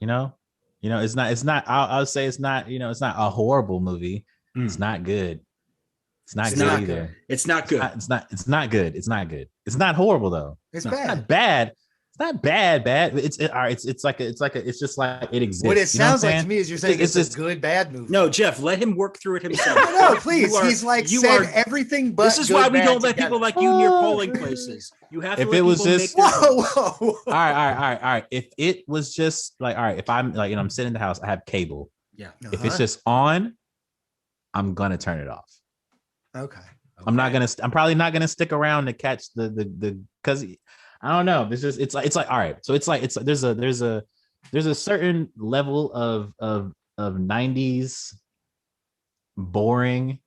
it's not I'll say it's not, it's not a horrible movie. It's not good. It's not good either. It's not good. It's not good. It's not good. It's not horrible though. It's bad. It's not bad. It's not bad. It's just like it exists. What it sounds like to me is you're saying it's a good, bad movie. No, Jeff, let him work through it himself. No, please. He's like said everything but. This is why we don't let people like you near polling places. You have to. If it was just whoa. All right. If it was just like, all right, if I'm like, I'm sitting in the house, I have cable. Yeah. If it's just on, I'm gonna turn it off. Okay. I'm probably not gonna stick around to catch the because I don't know. This is it's like all right. So it's like there's a certain level of 90s boring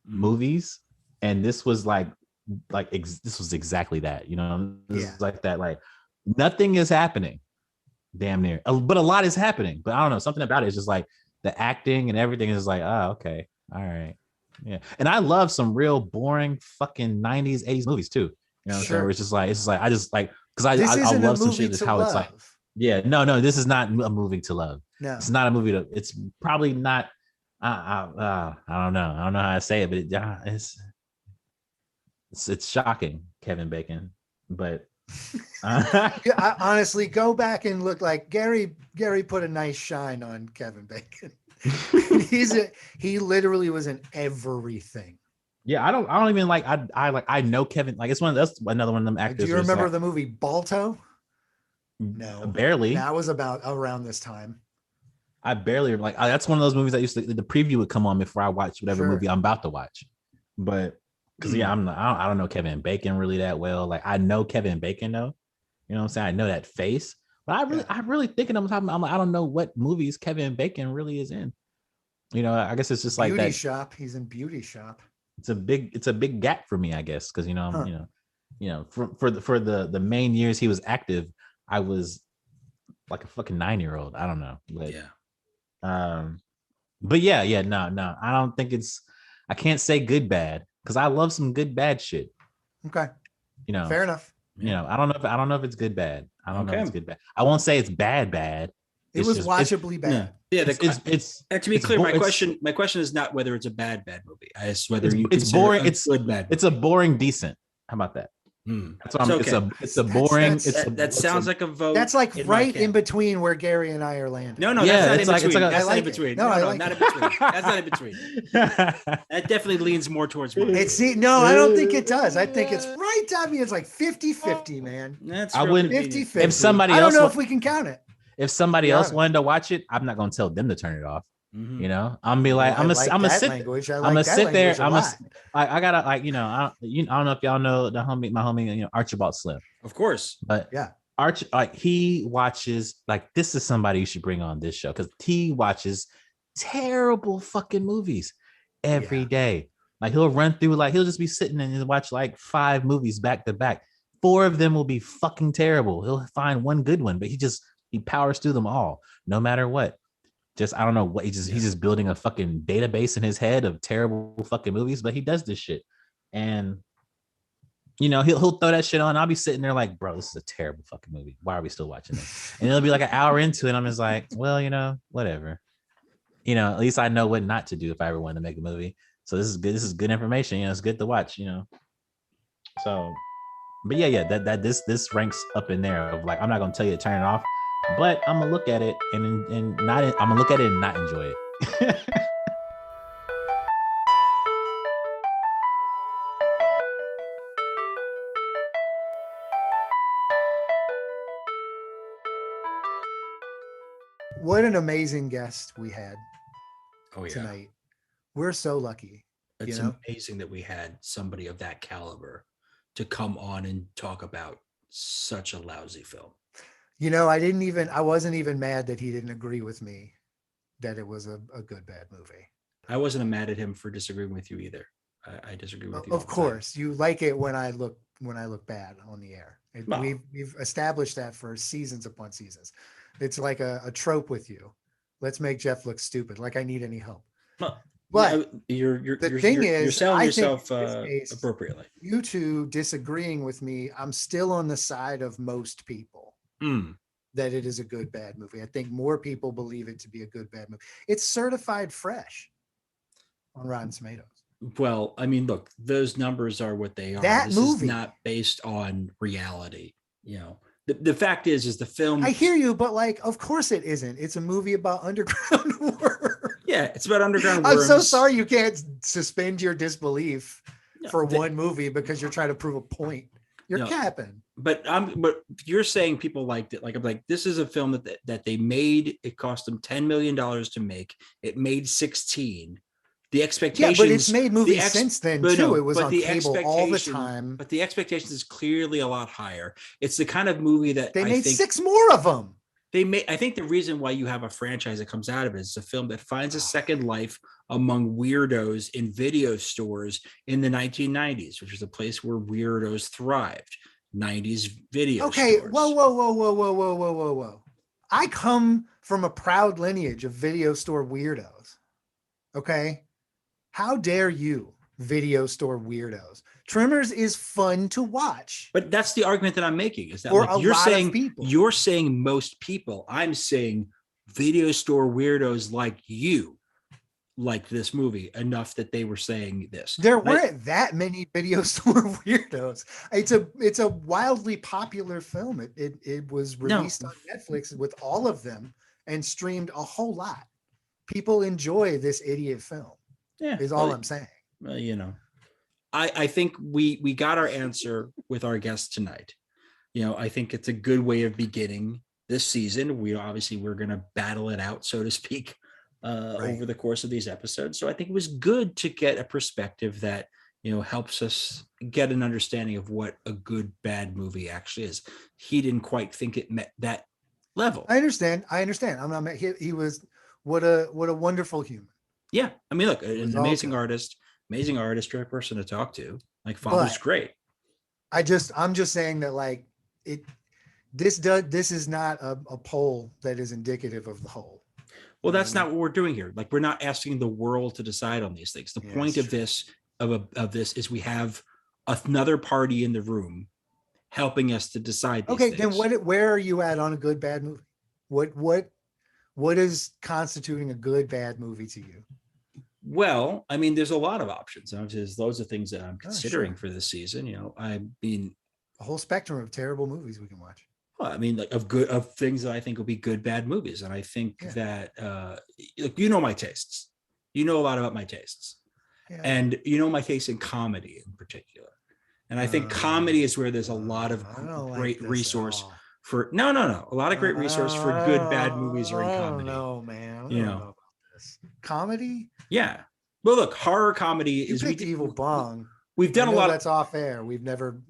movies, and this was this was exactly that. This is like that. Like nothing is happening, damn near, but a lot is happening. But I don't know, something about it is just like the acting and everything is like, oh, okay, all right, yeah. And I love some real boring fucking 90s 80s movies too. Sure. So it's just like I just like because I love some shit. That's how it's like. Yeah, no, this is not a movie to love. No, it's not a movie to. It's probably not. I don't know. I don't know how to say it, but it's shocking, Kevin Bacon. But I honestly go back and look like Gary put a nice shine on Kevin Bacon. He literally was in everything. Yeah, I don't even like I know Kevin, like it's that's another one of them actors. Do you remember the movie Balto? No, barely. That was about around this time. I barely like that's one of those movies that used to the preview would come on before I watch whatever movie I'm about to watch. But because I don't know Kevin Bacon really that well. Like I know Kevin Bacon though. You know what I'm saying? I know that face. But I really thinking I'm like, I don't know what movies Kevin Bacon really is in. I guess it's just like Beauty that. Shop. He's in Beauty Shop. It's a big gap for me, I guess, because for the main years he was active, I was like a fucking 9-year-old. I don't know, but no, I don't think I can't say good bad because I love some good bad shit. Okay, fair enough. I don't know if it's good bad. I don't know if it's good bad. I won't say it's bad. It was watchably bad. Yeah, to be clear, my question is not whether it's a bad movie. It's whether it's boring. It's good bad. It's a boring decent. How about that? That's what it's a boring. That sounds like a vote. That's like right in between where Gary and I are landing. No, that's not in between. That's not in between. No, not in between. That's not in between. That definitely leans more towards mine. I don't think it does. I think it's right. I mean, it's like 50-50, man. I wouldn't 50-50. If somebody else, I don't know if we can count it. If somebody else wanted to watch it, I'm not gonna tell them to turn it off. I'm be like, I'm gonna sit there. I gotta I don't know if y'all know my homie, Archibald Slim. Of course, but yeah, he watches this is somebody you should bring on this show because he watches terrible fucking movies every day. Like he'll run through he'll just be sitting and watch 5 movies back to back. 4 of them will be fucking terrible. He'll find one good one, but he powers through them all, no matter what. Just I don't know what he's just building a fucking database in his head of terrible fucking movies, but he does this shit. And he'll throw that shit on. I'll be sitting there like, bro, this is a terrible fucking movie. Why are we still watching it? And it'll be like an hour into it. And I'm just like, well, whatever. At least I know what not to do if I ever want to make a movie. So this is good. This is good information. It's good to watch. So, but that this ranks up in there of like, I'm not gonna tell you to turn it off, but I'm gonna look at it and not. I'm gonna look at it and not enjoy it. What an amazing guest we had tonight. We're so lucky. It's amazing that we had somebody of that caliber to come on and talk about such a lousy film. I wasn't even mad that he didn't agree with me that it was a good, bad movie. I wasn't mad at him for disagreeing with you either. I disagree with you. Of course, you like it when I look bad on the air. We've established that for seasons upon seasons. It's like a trope with you. Let's make Jeff look stupid. Like I need any help. But you're selling yourself appropriately. You two disagreeing with me, I'm still on the side of most people that it is a good, bad movie. I think more people believe it to be a good, bad movie. It's certified fresh on Rotten Tomatoes. Well, I mean, look, those numbers are what they are. This is not based on reality. The fact is the film. I hear you, but like, of course it isn't. It's a movie about underground worms. Yeah, it's about underground worms. I'm so sorry you can't suspend your disbelief for one movie because you're trying to prove a point. You're capping. But you're saying people liked it. Like I'm like, this is a film that they made. It cost them $10 million to make. It made 16. The expectations, but it's made movies since then too. It was on cable all the time. But the expectations is clearly a lot higher. It's the kind of movie that they made 6 more of them. I think the reason why you have a franchise that comes out of it is a film that finds a second life among weirdos in video stores in the 1990s, which is a place where weirdos thrived. 90s video stores. Whoa. I come from a proud lineage of video store weirdos. Okay. How dare you, video store weirdos? Tremors is fun to watch. But that's the argument that I'm making. Is that you're saying most people. I'm saying video store weirdos like you like this movie enough that they were saying this. There weren't that many video store weirdos. It's a wildly popular film. It was released on Netflix with all of them and streamed a whole lot. People enjoy this idiot film. Is all I'm saying. Well, I think we got our answer with our guest tonight. I think it's a good way of beginning this season. We're going to battle it out, so to speak, over the course of these episodes. So I think it was good to get a perspective that, helps us get an understanding of what a good, bad movie actually is. He didn't quite think it met that level. I understand. He was what a wonderful human. Yeah. I mean, look, an amazing artist, great person to talk to. Like Father's great. I'm just saying that like this is not a poll that is indicative of the whole. Well, that's not what we're doing here. Like, we're not asking the world to decide on these things. The point of this is we have another party in the room helping us to decide these things. Then where are you at on a good, bad movie? What is constituting a good, bad movie to you? Well, I mean, there's a lot of options. There's loads of things that I'm considering for this season. I mean, a whole spectrum of terrible movies we can watch. Well, I mean, like of things that I think will be good, bad movies. And I think that, my tastes, a lot about my tastes, and my taste in comedy in particular. And I think comedy is where there's a lot of great resource for, a lot of great resource for good, bad movies are in comedy. No, man. I don't know about this. Comedy? Yeah. Well, look, horror comedy is Evil Bong. We've done a lot. That's off air. We've never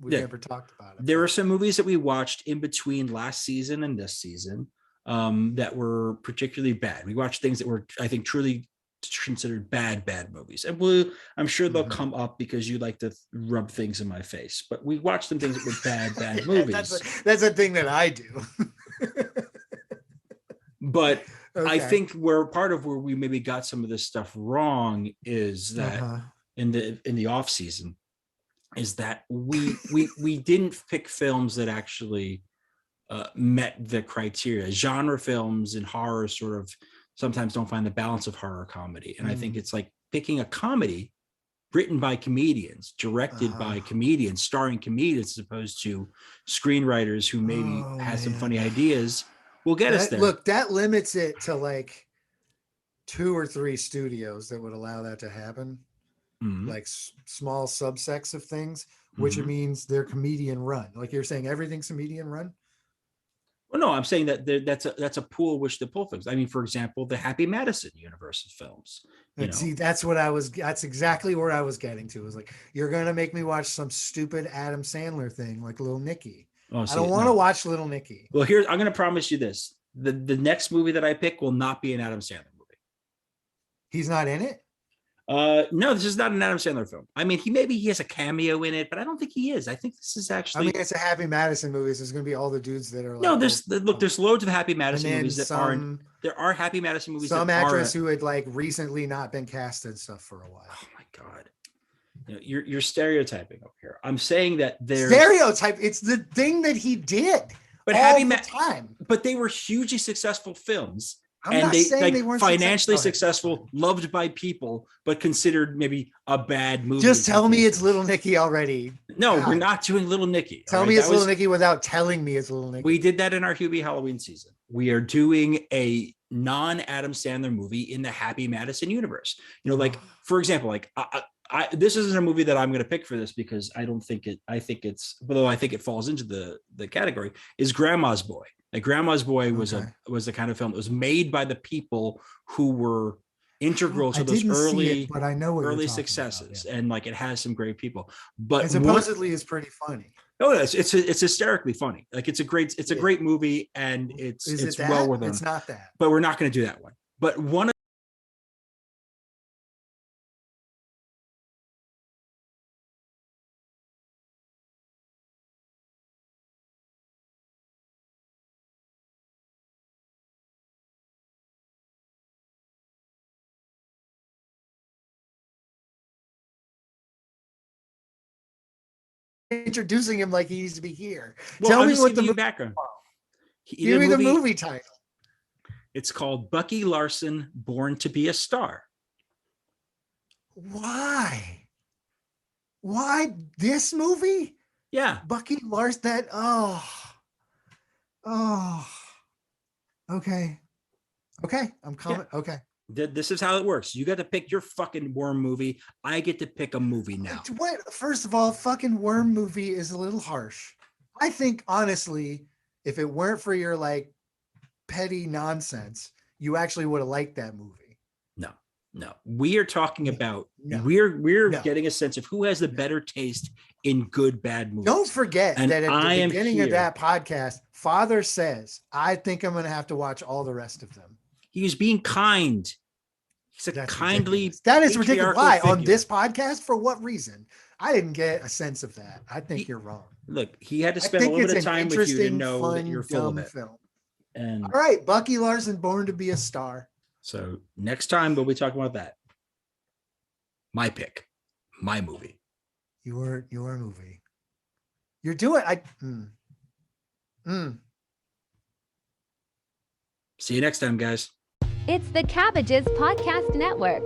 talked about it. There were some movies that we watched in between last season and this season that were particularly bad. We watched things that were, I think, truly considered bad movies, and I'm sure they'll come up because you like to rub things in my face, but we watch them things with bad movies. That's a thing that I do. But okay. I think where we maybe got some of this stuff wrong is that in the off season is that we didn't pick films that actually met the criteria. Genre films and horror sort of sometimes don't find the balance of horror comedy. And I think it's like picking a comedy written by comedians, directed by comedians, starring comedians, as opposed to screenwriters who maybe had some funny ideas will get us there. Look, that limits it to like 2 or 3 studios that would allow that to happen. Like small subsects of things, which means they're comedian run. Like you're saying everything's comedian run? Well, no, I'm saying that that's a pool which to pull things. I mean, for example, the Happy Madison universe of films. See, that's exactly where I was getting to. It was like, you're going to make me watch some stupid Adam Sandler thing like Little Nicky. I don't want to watch Little Nicky. Well, I'm going to promise you this. The next movie that I pick will not be an Adam Sandler movie. He's not in it? No, this is not an Adam Sandler film. I mean, he has a cameo in it, but I don't think he is. I think this is actually. I mean, it's a Happy Madison movie. So there's going to be all the dudes that are. Like, no, there's loads of Happy Madison movies that aren't. There are Happy Madison movies. Some actress who had like recently not been cast and stuff for a while. Oh my god, you're stereotyping over here. I'm saying that there's stereotype. It's the thing that he did. But Happy Madison. But they were hugely successful films. I'm not saying they weren't financially successful, loved by people, but considered maybe a bad movie. Just tell me it's Little Nicky already. No, we're not doing Little Nicky. Tell me it's Little Nicky without telling me it's Little Nicky. We did that in our Hubie Halloween season. We are doing a non-Adam Sandler movie in the Happy Madison universe. Like for example, like this isn't a movie that I'm going to pick for this because I think it falls into the category is Grandma's Boy. Like Grandma's Boy was the kind of film that was made by the people who were integral to those early successes, and like it has some great people. But and supposedly is pretty funny. No, it's hysterically funny. Like it's a great movie, and it's well worth it. It's not that, but we're not going to do that one. But one. Introducing him like he needs to be here. Well, Tell me what the background. Give me the movie title. It's called Bucky Larson, Born to Be a Star. Why this movie? Yeah, Bucky Larson. Okay. I'm coming. Yeah. Okay. This is how it works. You got to pick your fucking worm movie. I get to pick a movie now. What? First of all, fucking worm movie is a little harsh. I think honestly, if it weren't for your like petty nonsense, you actually would have liked that movie. No. We are talking about we're getting a sense of who has the better taste in good bad movies. Don't forget that at the beginning of that podcast, Father says, I think I'm going to have to watch all the rest of them. He was being kind. He's a kindly. That is ridiculous. Why? On this podcast? For what reason? I didn't get a sense of that. I think you're wrong. Look, he had to spend a little bit of time with you to know that you're full of it. Film. And all right, Bucky Larson, Born to Be a Star. So next time we'll be talking about that. My pick, my movie. Your movie. You're doing. See you next time, guys. It's the Cabbages Podcast Network.